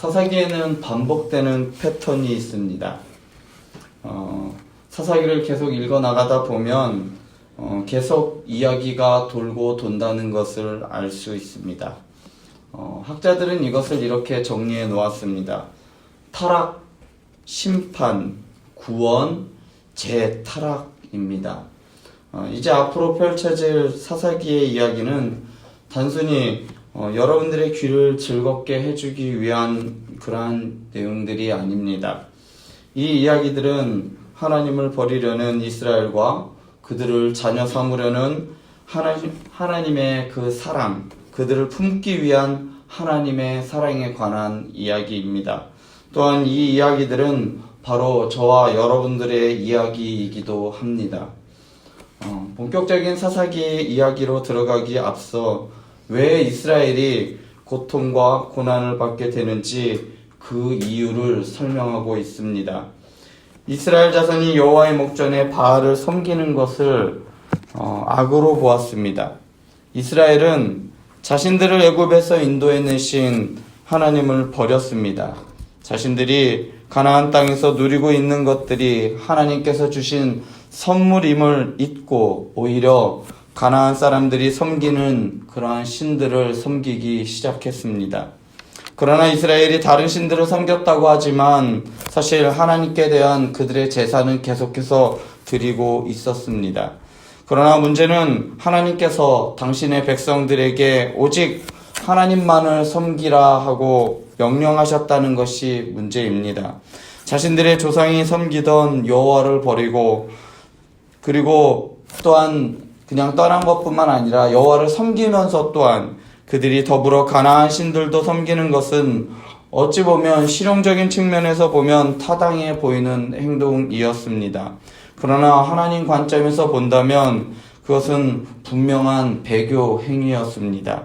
사사기에는 반복되는 패턴이 있습니다. 사사기를 계속 읽어나가다 보면 계속 이야기가 돌고 돈다는 것을 알 수 있습니다. 학자들은 이것을 이렇게 정리해 놓았습니다. 타락, 심판, 구원, 재타락입니다. 이제 앞으로 펼쳐질 사사기의 이야기는 단순히 여러분들의 귀를 즐겁게 해주기 위한 그러한 내용들이 아닙니다. 이 이야기들은 하나님을 버리려는 이스라엘과 그들을 자녀 삼으려는 하나님의 그 사랑, 그들을 품기 위한 하나님의 사랑에 관한 이야기입니다. 또한 이 이야기들은 바로 저와 여러분들의 이야기이기도 합니다. 본격적인 사사기 이야기로 들어가기에 앞서 왜 이스라엘이 고통과 고난을 받게 되는지 그 이유를 설명하고 있습니다. 이스라엘 자손이 여호와의 목전에 바알을 섬기는 것을 악으로 보았습니다. 이스라엘은 자신들을 애굽에서 인도해내신 하나님을 버렸습니다. 자신들이 가나안 땅에서 누리고 있는 것들이 하나님께서 주신 선물임을 잊고 오히려 가나안 사람들이 섬기는 그러한 신들을 섬기기 시작했습니다. 그러나 이스라엘이 다른 신들을 섬겼다고 하지만 사실 하나님께 대한 그들의 제사는 계속해서 드리고 있었습니다. 그러나 문제는 하나님께서 당신의 백성들에게 오직 하나님만을 섬기라 하고 명령하셨다는 것이 문제입니다. 자신들의 조상이 섬기던 여호와를 버리고 그리고 또한 그냥 떠난 것뿐만 아니라 여호와를 섬기면서 또한 그들이 더불어 가나안 신들도 섬기는 것은 어찌 보면 실용적인 측면에서 보면 타당해 보이는 행동이었습니다. 그러나 하나님 관점에서 본다면 그것은 분명한 배교 행위였습니다.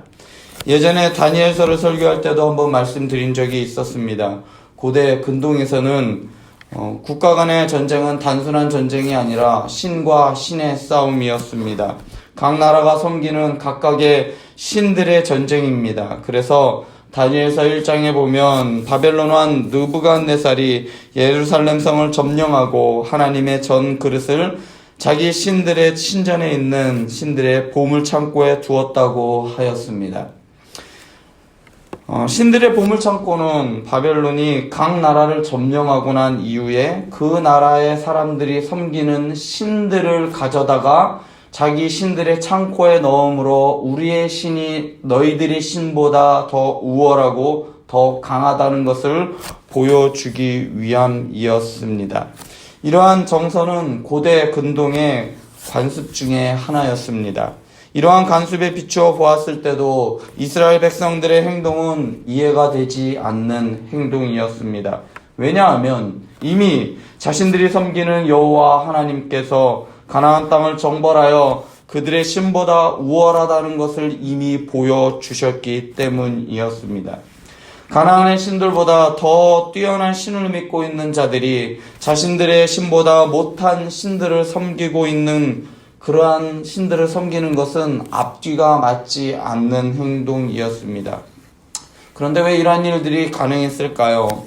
예전에 다니엘서를 설교할 때도 한번 말씀드린 적이 있었습니다. 고대 근동에서는 국가 간의 전쟁은 단순한 전쟁이 아니라 신과 신의 싸움이었습니다. 각 나라가 섬기는 각각의 신들의 전쟁입니다. 그래서 다니엘서 1장에 보면 바벨론 왕 느부갓네살이 예루살렘 성을 점령하고 하나님의 전 그릇을 자기 신들의 신전에 있는 신들의 보물 창고에 두었다고 하였습니다. 신들의 보물창고는 바벨론이 각 나라를 점령하고 난 이후에 그 나라의 사람들이 섬기는 신들을 가져다가 자기 신들의 창고에 넣음으로 우리의 신이 너희들의 신보다 더 우월하고 더 강하다는 것을 보여주기 위함이었습니다. 이러한 정서는 고대 근동의 관습 중에 하나였습니다. 이러한 간습에 비추어 보았을 때도 이스라엘 백성들의 행동은 이해가 되지 않는 행동이었습니다. 왜냐하면 이미 자신들이 섬기는 여호와 하나님께서 가나안 땅을 정벌하여 그들의 신보다 우월하다는 것을 이미 보여주셨기 때문이었습니다. 가나안의 신들보다 더 뛰어난 신을 믿고 있는 자들이 자신들의 신보다 못한 신들을 섬기고 있는 그러한 신들을 섬기는 것은 앞뒤가 맞지 않는 행동이었습니다. 그런데 왜 이러한 일들이 가능했을까요?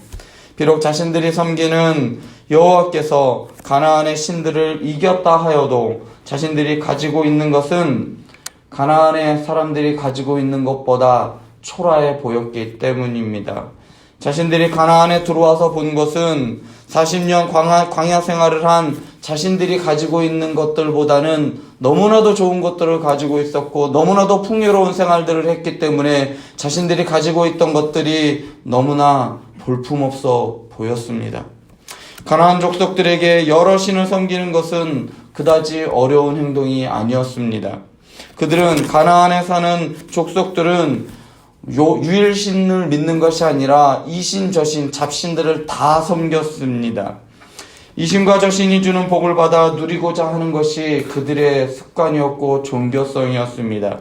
비록 자신들이 섬기는 여호와께서 가나안의 신들을 이겼다 하여도 자신들이 가지고 있는 것은 가나안의 사람들이 가지고 있는 것보다 초라해 보였기 때문입니다. 자신들이 가나안에 들어와서 본 것은 40년 광야 생활을 한 자신들이 가지고 있는 것들보다는 너무나도 좋은 것들을 가지고 있었고 너무나도 풍요로운 생활들을 했기 때문에 자신들이 가지고 있던 것들이 너무나 볼품없어 보였습니다. 가나안 족속들에게 여러 신을 섬기는 것은 그다지 어려운 행동이 아니었습니다. 그들은 가나안에 사는 족속들은 유일신을 믿는 것이 아니라 이신 저신 잡신들을 다 섬겼습니다. 이신과 저신이 주는 복을 받아 누리고자 하는 것이 그들의 습관이었고 종교성이었습니다.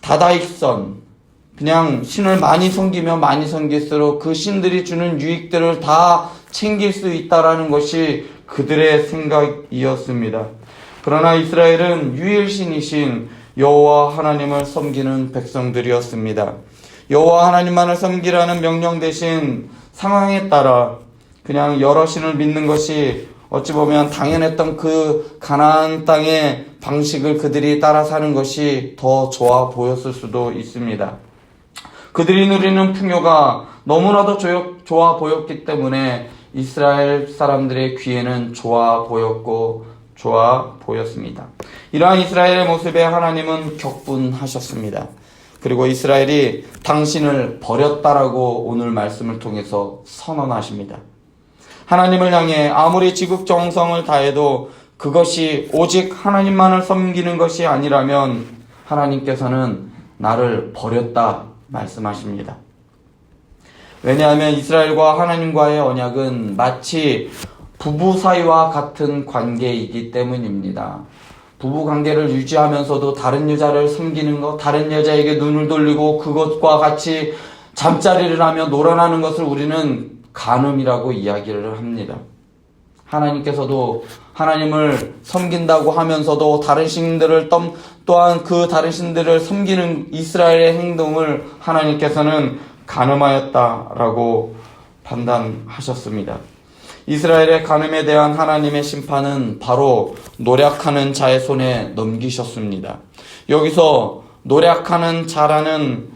다다익선, 그냥 신을 많이 섬기면 많이 섬길수록 그 신들이 주는 유익들을 다 챙길 수 있다라는 것이 그들의 생각이었습니다. 그러나 이스라엘은 유일신이신 여호와 하나님을 섬기는 백성들이었습니다. 여호와 하나님만을 섬기라는 명령 대신 상황에 따라 그냥 여러 신을 믿는 것이 어찌 보면 당연했던 그 가나안 땅의 방식을 그들이 따라 사는 것이 더 좋아 보였을 수도 있습니다. 그들이 누리는 풍요가 너무나도 좋아 보였기 때문에 이스라엘 사람들의 귀에는 좋아 보였습니다. 이러한 이스라엘의 모습에 하나님은 격분하셨습니다. 그리고 이스라엘이 당신을 버렸다라고 오늘 말씀을 통해서 선언하십니다. 하나님을 향해 아무리 지극정성을 다해도 그것이 오직 하나님만을 섬기는 것이 아니라면 하나님께서는 나를 버렸다 말씀하십니다. 왜냐하면 이스라엘과 하나님과의 언약은 마치 부부 사이와 같은 관계이기 때문입니다. 부부 관계를 유지하면서도 다른 여자를 섬기는 것, 다른 여자에게 눈을 돌리고 그것과 같이 잠자리를 하며 놀아나는 것을 우리는 간음이라고 이야기를 합니다. 하나님께서도 하나님을 섬긴다고 하면서도 다른 신들을 또한 그 다른 신들을 섬기는 이스라엘의 행동을 하나님께서는 간음하였다라고 판단하셨습니다. 이스라엘의 간음에 대한 하나님의 심판은 바로 노력하는 자의 손에 넘기셨습니다. 여기서 노력하는 자는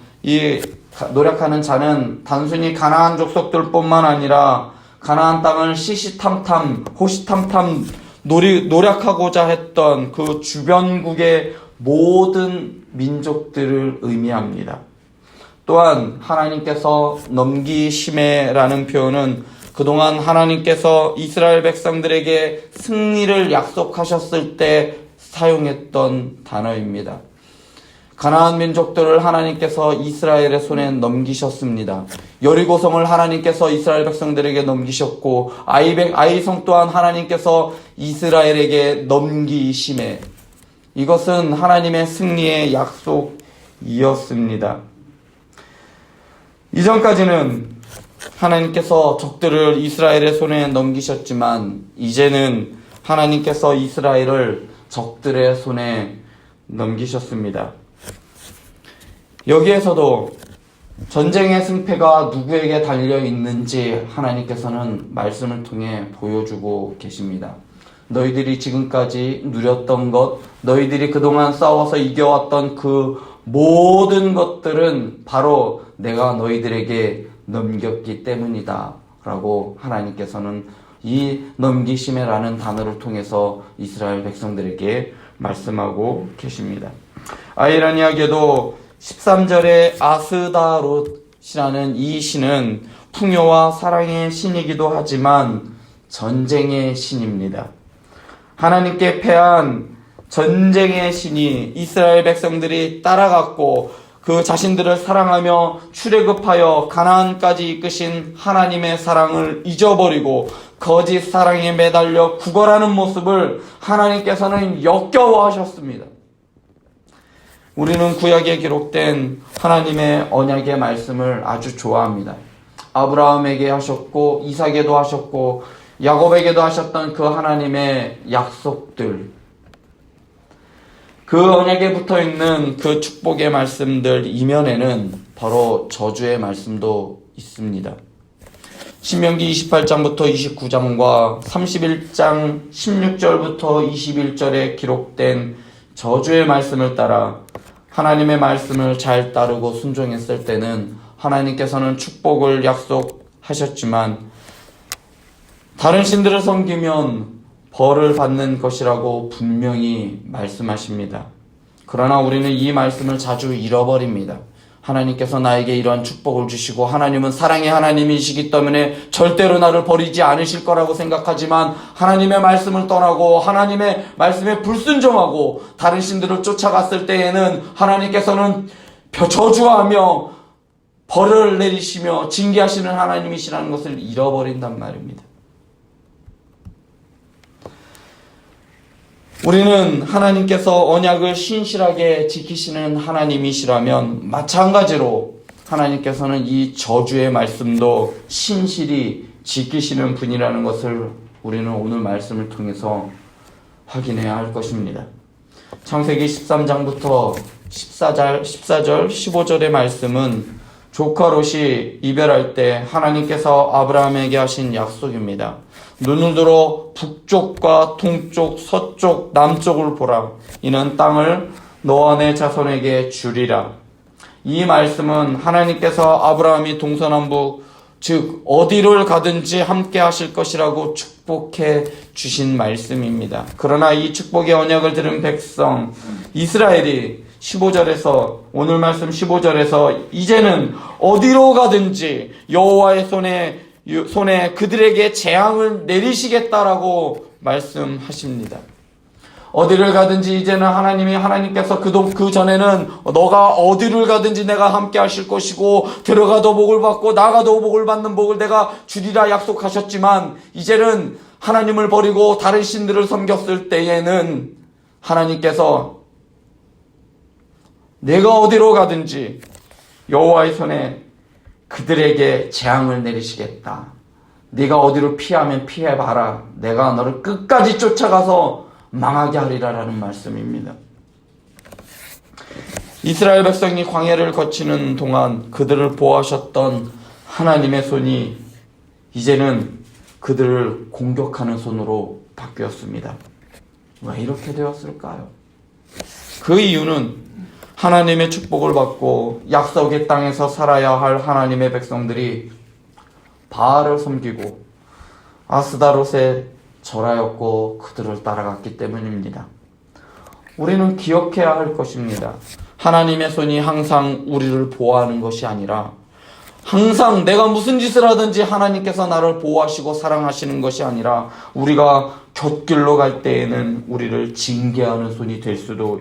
단순히 가나안 족속들뿐만 아니라 가나안 땅을 호시탐탐 노력하고자 했던 그 주변국의 모든 민족들을 의미합니다. 또한 하나님께서 넘기심에라는 표현은 그동안 하나님께서 이스라엘 백성들에게 승리를 약속하셨을 때 사용했던 단어입니다. 가나안 민족들을 하나님께서 이스라엘의 손에 넘기셨습니다. 여리고성을 하나님께서 이스라엘 백성들에게 넘기셨고 아이성 또한 하나님께서 이스라엘에게 넘기심에 이것은 하나님의 승리의 약속이었습니다. 이전까지는 하나님께서 적들을 이스라엘의 손에 넘기셨지만 이제는 하나님께서 이스라엘을 적들의 손에 넘기셨습니다. 여기에서도 전쟁의 승패가 누구에게 달려 있는지 하나님께서는 말씀을 통해 보여주고 계십니다. 너희들이 지금까지 누렸던 것, 너희들이 그동안 싸워서 이겨왔던 그 모든 것들은 바로 내가 너희들에게 넘겼기 때문이다 라고 하나님께서는 이 넘기심에라는 단어를 통해서 이스라엘 백성들에게 말씀하고 계십니다. 아이러니하게도 13절의 아스다롯이라는 이 신은 풍요와 사랑의 신이기도 하지만 전쟁의 신입니다. 하나님께 패한 전쟁의 신이 이스라엘 백성들이 따라갔고 그 자신들을 사랑하며 출애굽하여 가나안까지 이끄신 하나님의 사랑을 잊어버리고 거짓 사랑에 매달려 구걸하는 모습을 하나님께서는 역겨워하셨습니다. 우리는 구약에 기록된 하나님의 언약의 말씀을 아주 좋아합니다. 아브라함에게 하셨고 이삭에도 하셨고 야곱에게도 하셨던 그 하나님의 약속들, 그 언약에 붙어있는 그 축복의 말씀들 이면에는 바로 저주의 말씀도 있습니다. 신명기 28장부터 29장과 31장 16절부터 21절에 기록된 저주의 말씀을 따라 하나님의 말씀을 잘 따르고 순종했을 때는 하나님께서는 축복을 약속하셨지만 다른 신들을 섬기면 벌을 받는 것이라고 분명히 말씀하십니다. 그러나 우리는 이 말씀을 자주 잃어버립니다. 하나님께서 나에게 이러한 축복을 주시고 하나님은 사랑의 하나님이시기 때문에 절대로 나를 버리지 않으실 거라고 생각하지만 하나님의 말씀을 떠나고 하나님의 말씀에 불순종하고 다른 신들을 쫓아갔을 때에는 하나님께서는 저주하며 벌을 내리시며 징계하시는 하나님이시라는 것을 잃어버린단 말입니다. 우리는 하나님께서 언약을 신실하게 지키시는 하나님이시라면 마찬가지로 하나님께서는 이 저주의 말씀도 신실히 지키시는 분이라는 것을 우리는 오늘 말씀을 통해서 확인해야 할 것입니다. 창세기 13장부터 14절, 15절의 말씀은 조카 롯이 이별할 때 하나님께서 아브라함에게 하신 약속입니다. 눈을 들어 북쪽과 동쪽, 서쪽, 남쪽을 보라. 이는 땅을 너와 내 자손에게 주리라. 이 말씀은 하나님께서 아브라함이 동서남북 즉 어디를 가든지 함께 하실 것이라고 축복해 주신 말씀입니다. 그러나 이 축복의 언약을 들은 백성 이스라엘이 15절에서 오늘 말씀 15절에서 이제는 어디로 가든지 여호와의 손에 그들에게 재앙을 내리시겠다라고 말씀하십니다. 어디를 가든지 이제는 하나님께서 그 전에는 너가 어디를 가든지 내가 함께 하실 것이고 들어가도 복을 받고 나가도 복을 받는 복을 내가 주리라 약속하셨지만 이제는 하나님을 버리고 다른 신들을 섬겼을 때에는 하나님께서 내가 어디로 가든지 여호와의 손에 그들에게 재앙을 내리시겠다. 네가 어디로 피하면 피해봐라. 내가 너를 끝까지 쫓아가서 망하게 하리라라는 말씀입니다. 이스라엘 백성이 광야를 거치는 동안 그들을 보호하셨던 하나님의 손이 이제는 그들을 공격하는 손으로 바뀌었습니다. 왜 이렇게 되었을까요? 그 이유는 하나님의 축복을 받고 약속의 땅에서 살아야 할 하나님의 백성들이 바알을 섬기고 아스다롯의 절하였고 그들을 따라갔기 때문입니다. 우리는 기억해야 할 것입니다. 하나님의 손이 항상 우리를 보호하는 것이 아니라 항상 내가 무슨 짓을 하든지 하나님께서 나를 보호하시고 사랑하시는 것이 아니라 우리가 곁길로 갈 때에는 우리를 징계하는 손이 될 수도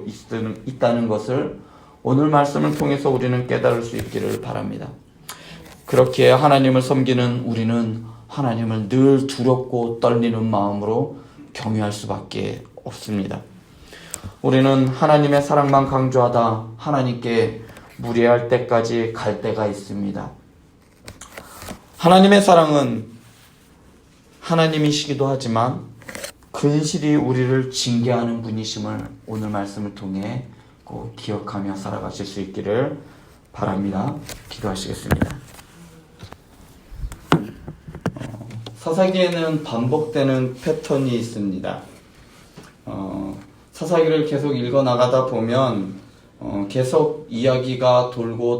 있다는 것을 오늘 말씀을 통해서 우리는 깨달을 수 있기를 바랍니다. 그렇게 하나님을 섬기는 우리는 하나님을 늘 두렵고 떨리는 마음으로 경외할 수밖에 없습니다. 우리는 하나님의 사랑만 강조하다 하나님께 무례할 때까지 갈 때가 있습니다. 하나님의 사랑은 하나님이시기도 하지만 근실이 우리를 징계하는 분이심을 오늘 말씀을 통해 꼭 기억하며 살아가실 수 있기를 바랍니다. 기도하시겠습니다. 사사기에는 반복되는 패턴이 있습니다. 사사기를 계속 읽어 나가다 보면 계속 이야기가 돌고